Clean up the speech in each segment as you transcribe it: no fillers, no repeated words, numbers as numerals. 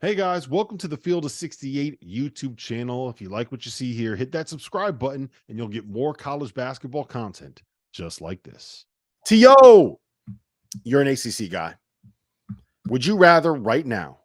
Hey guys, welcome to the Field of 68 YouTube channel. If you like what you see here, hit that subscribe button and you'll get more college basketball content just like this. T.O., you're an ACC guy. Would you rather right now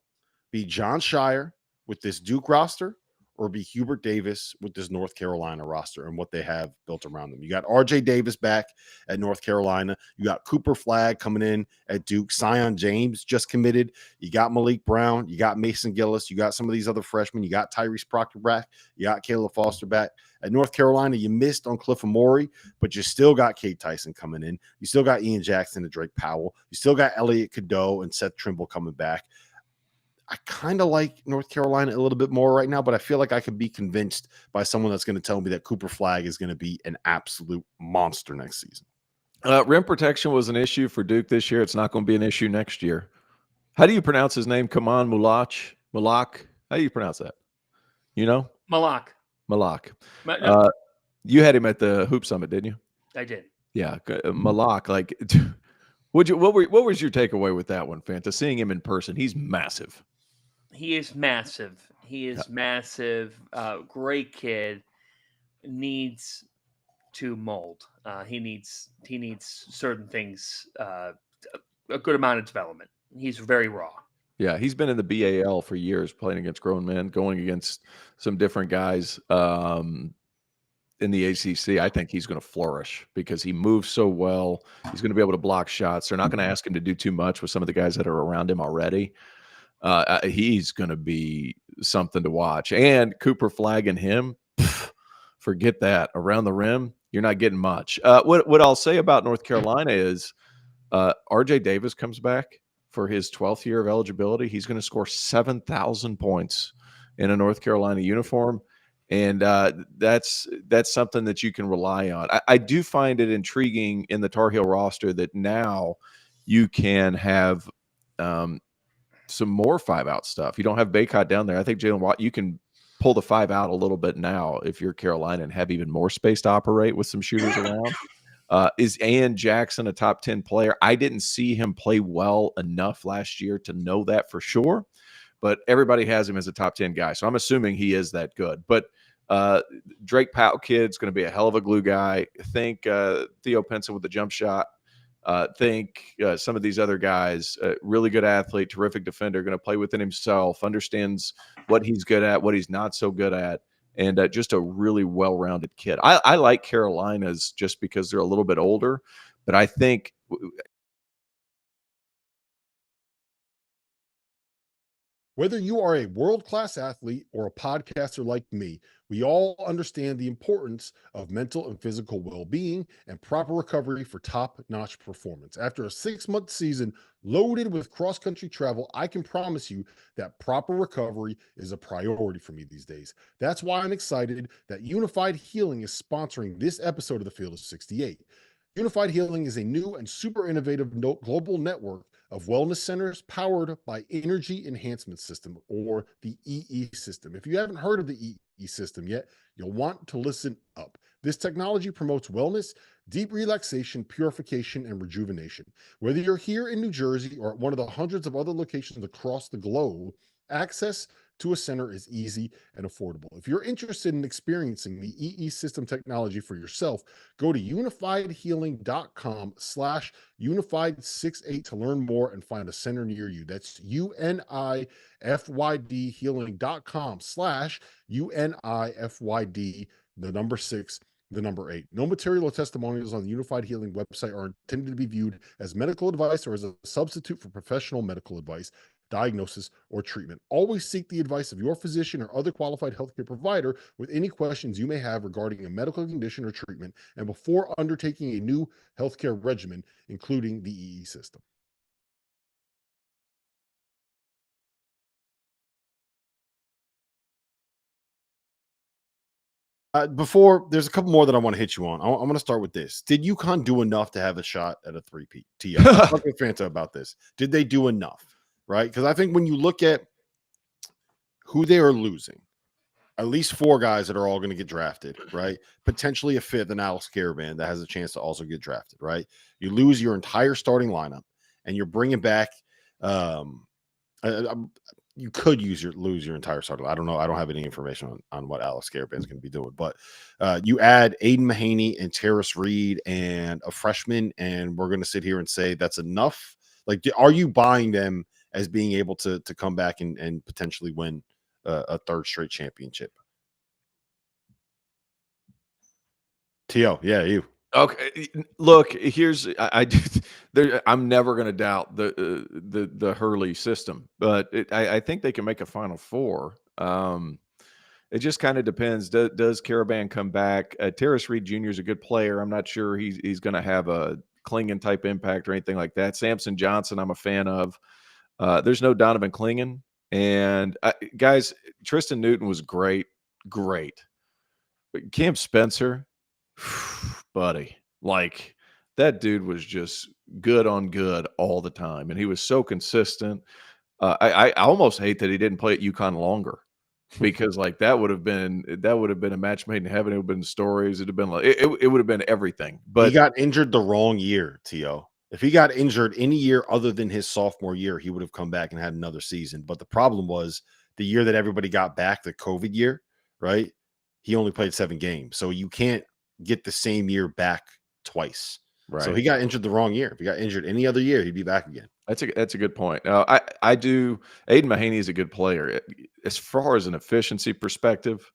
be John Shire with this Duke roster or be Hubert Davis with this North Carolina roster and what they have built around them? You got RJ Davis back at North Carolina. You got Cooper Flagg coming in at Duke. Sion James just committed. You got Malik Brown. You got Mason Gillis. You got some of these other freshmen. You got Tyrese Proctor back. You got Caleb Foster back. At North Carolina, you missed on Cliff Amore, but you still got Kate Tyson coming in. You still got Ian Jackson and Drake Powell. You still got Elliot Cadeau and Seth Trimble coming back. I kind of like North Carolina a little bit more right now, but I feel like I could be convinced by someone that's going to tell me that Cooper Flagg is going to be an absolute monster next season. Rim protection was an issue for Duke this year. It's not going to be an issue next year. How do you pronounce his name? Kaman Mulak? Malak? How do you pronounce that? You know? Malak. You had him at the Hoop Summit, didn't you? I did. Yeah. Malak, like, what was your takeaway with that one, Fanta? Seeing him in person, he's massive. He is massive. Massive. Great kid. Needs to mold. He needs certain things. A good amount of development. He's very raw. Yeah, he's been in the BAL for years, playing against grown men, going against some different guys in the ACC. I think he's going to flourish because he moves so well. He's going to be able to block shots. They're not going to ask him to do too much with some of the guys that are around him already. He's going to be something to watch. And Cooper Flagg and him, forget that. Around the rim, you're not getting much. What I'll say about North Carolina is RJ Davis comes back for his 12th year of eligibility. He's going to score 7,000 points in a North Carolina uniform. And that's something that you can rely on. I do find it intriguing in the Tar Heel roster that now you can have some more 5-out stuff. You don't have Baycott down there. I think Jalen Watt, you can pull the 5 out a little bit now if you're Carolina and have even more space to operate with some shooters around. Is Ian Jackson a top 10 player? I didn't see him play well enough last year to know that for sure, but everybody has him as a top 10 guy. So I'm assuming he is that good. But Drake Powell kid's going to be a hell of a glue guy. Think Theo Pinson with the jump shot. Think some of these other guys, really good athlete, terrific defender, going to play within himself, understands what he's good at, what he's not so good at, and just a really well-rounded kid. I like Carolina's just because they're a little bit older, but I think Whether you are a world-class athlete or a podcaster like me, we all understand the importance of mental and physical well-being and proper recovery for top-notch performance. After a 6-month season loaded with cross-country travel, I can promise you that proper recovery is a priority for me these days. That's why I'm excited that Unified Healing is sponsoring this episode of the Field of 68. Unified Healing is a new and super innovative global network of wellness centers powered by Energy Enhancement System, or the EE system. If you haven't heard of the EE system yet, you'll want to listen up. This technology promotes wellness, deep relaxation, purification, and rejuvenation. Whether you're here in New Jersey or at one of the hundreds of other locations across the globe, access to a center is easy and affordable. If you're interested in experiencing the EE system technology for yourself, go to unifiedhealing.com/unified68 to learn more and find a center near you. That's UNIFYD healing.com/UNIFYD, the number 6, the number 8. No material or testimonials on the Unified Healing website are intended to be viewed as medical advice or as a substitute for professional medical advice, diagnosis, or treatment. Always seek the advice of your physician or other qualified healthcare provider with any questions you may have regarding a medical condition or treatment, and before undertaking a new healthcare regimen, including the EE system. Before, there's a couple more that I want to hit you on. I'm going to start with this. Did UConn do enough to have a shot at a three-peat? T.O. Talk with Fanta about this. Did they do enough? Right? Because I think when you look at who they are losing, at least 4 guys that are all going to get drafted, right? Potentially a 5th, an Alex Caravan that has a chance to also get drafted, right? You lose your entire starting lineup, and you're bringing back you could lose your entire starter. I don't know. I don't have any information on what Alex Karaban's going to be doing, but you add Aiden Mahaney and Terrace Reed and a freshman, and we're going to sit here and say that's enough. Like, are you buying them as being able to come back and potentially win a third straight championship? T.O., yeah, you. Okay, look, here's I'm never going to doubt the Hurley system, but I think they can make a Final Four. It just kind of depends. Does Caravan come back? Terrace Reed Jr. is a good player. I'm not sure he's going to have a Klingon type impact or anything like that. Samson Johnson, I'm a fan of. There's no Donovan Klingon, and guys, Tristan Newton was great. But Cam Spencer, buddy, like that dude was just good on good all the time, and he was so consistent. I almost hate that he didn't play at UConn longer because like that would have been a match made in heaven. It would have been stories. It'd have been like it would have been everything. He But got injured the wrong year, T.O. If he got injured any year other than his sophomore year, he would have come back and had another season. But the problem was the year that everybody got back, the COVID year, right? He only played 7 games. So you can't get the same year back twice. right. So he got injured the wrong year. If he got injured any other year, he'd be back again. That's a good point. I do. Aiden Mahaney is a good player. As far as an efficiency perspective,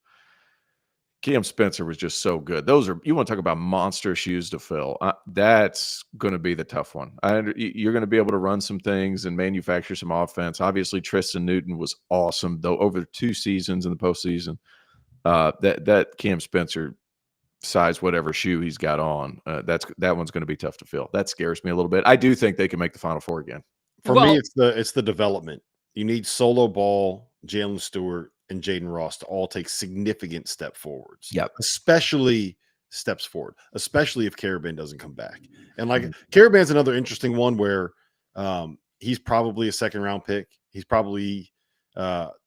Cam Spencer was just so good. You want to talk about monster shoes to fill. That's going to be the tough one. You're going to be able to run some things and manufacture some offense. Obviously, Tristan Newton was awesome, though, over 2 seasons in the postseason. That Cam Spencer size whatever shoe he's got on, that one's going to be tough to fill. That scares me a little bit. I do think they can make the Final Four again. For me, it's the development. You need Solo Ball, Jalen Stewart, and Jaden Ross to all take significant step forwards. Yep. Especially steps forward, especially if Caravan doesn't come back. And like Caravan's another interesting one where he's probably a 2nd round pick. He's probably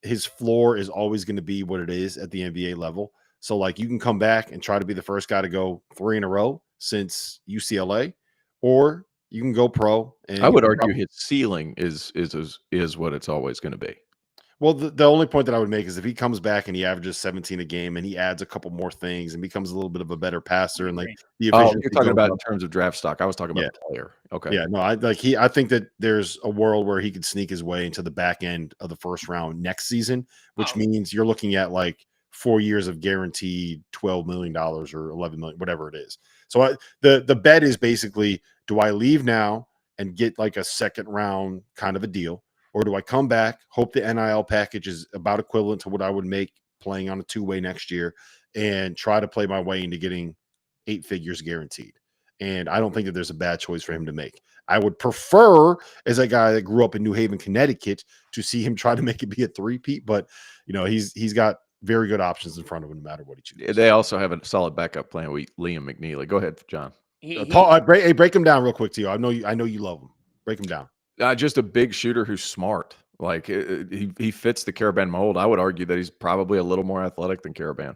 his floor is always going to be what it is at the NBA level. So like you can come back and try to be the first guy to go 3 in a row since UCLA, or you can go pro. And I would argue his ceiling is what it's always going to be. Well, the only point that I would make is if he comes back and he averages 17 a game and he adds a couple more things and becomes a little bit of a better passer and like the efficiency. You're talking about in terms of draft stock. I was talking about the player. Okay. Yeah, no, I think that there's a world where he could sneak his way into the back end of the 1st round next season, which means you're looking at like 4 years of guaranteed $12 million or $11 million, whatever it is. So the bet is basically, do I leave now and get like a 2nd round kind of a deal? Or do I come back, hope the NIL package is about equivalent to what I would make playing on a 2-way next year, and try to play my way into getting 8 figures guaranteed? And I don't think that there's a bad choice for him to make. I would prefer, as a guy that grew up in New Haven, Connecticut, to see him try to make it be a 3-peat. But, he's got very good options in front of him no matter what he chooses. They also have a solid backup plan with Liam McNeely. Go ahead, John. Paul, break him down real quick to you. I know you love him. Break him down. Just a big shooter who's smart. Like he fits the Caravan mold. I would argue that he's probably a little more athletic than Caravan,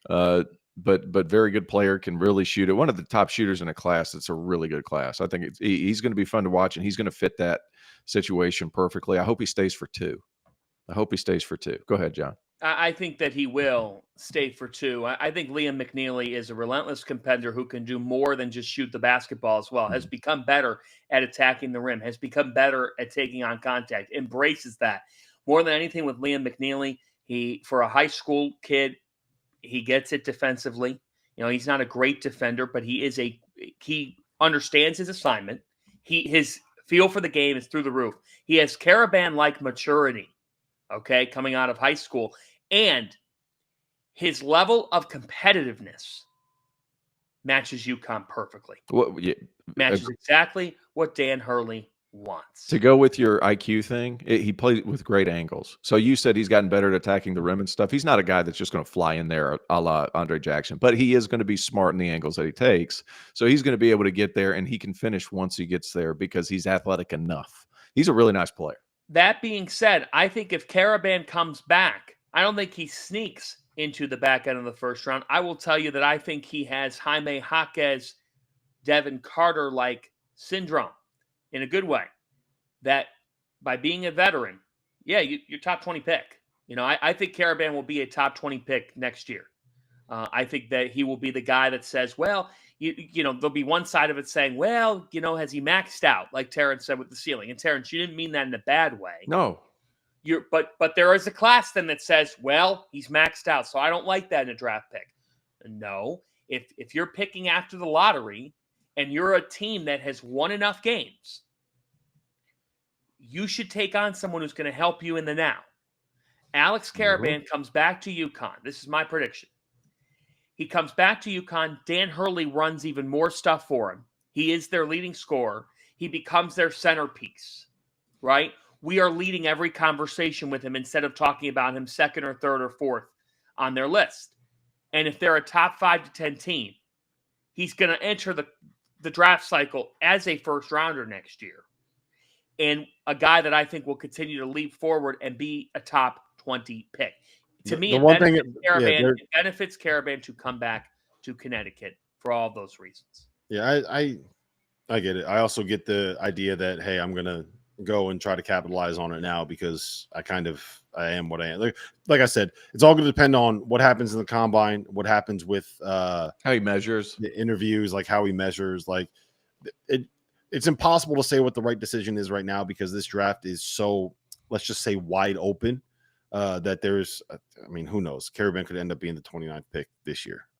but very good player, can really shoot it. One of the top shooters in a class. It's a really good class. I think he's going to be fun to watch, and he's going to fit that situation perfectly. I hope he stays for 2. Go ahead, John. I think that he will stay for 2. I think Liam McNeely is a relentless competitor who can do more than just shoot the basketball as well, has become better at attacking the rim, has become better at taking on contact, embraces that. More than anything with Liam McNeely, for a high school kid, he gets it defensively. He's not a great defender, but he understands his assignment. His feel for the game is through the roof. He has Caravan-like maturity. Okay, coming out of high school, and his level of competitiveness matches UConn perfectly. Matches exactly what Dan Hurley wants. To go with your IQ thing, he plays with great angles. So you said he's gotten better at attacking the rim and stuff. He's not a guy that's just going to fly in there a la Andre Jackson, but he is going to be smart in the angles that he takes. So he's going to be able to get there, and he can finish once he gets there because he's athletic enough. He's a really nice player. That being said, I think if Caravan comes back, I don't think he sneaks into the back end of the 1st round. I will tell you that I think he has Jaime Jaquez, Devin Carter-like syndrome in a good way. That by being a veteran, Yeah, your top 20 pick. I think Caravan will be a top 20 pick next year. I think that he will be the guy that says, well, there'll be one side of it saying, well, has he maxed out, like Terrence said with the ceiling? And Terrence, you didn't mean that in a bad way. No. But there is a class then that says, well, he's maxed out, so I don't like that in a draft pick. No, if you're picking after the lottery and you're a team that has won enough games, you should take on someone who's going to help you in the now. Alex Caravan comes back to UConn. This is my prediction. He comes back to UConn. Dan Hurley runs even more stuff for him. He is their leading scorer. He becomes their centerpiece, right? We are leading every conversation with him instead of talking about him second or third or fourth on their list. And if they're a top 5 to 10 team, he's going to enter the draft cycle as a first rounder next year. And a guy that I think will continue to leap forward and be a top 20 pick. To me, it benefits Caravan to come back to Connecticut for all those reasons. Yeah, I get it. I also get the idea that, hey, I'm going to go and try to capitalize on it now because I am what I am. Like I said, it's all going to depend on what happens in the combine, what happens with how he measures the interviews, like how he measures. Like it's impossible to say what the right decision is right now because this draft is so, let's just say, wide open that who knows? Caravan could end up being the 29th pick this year.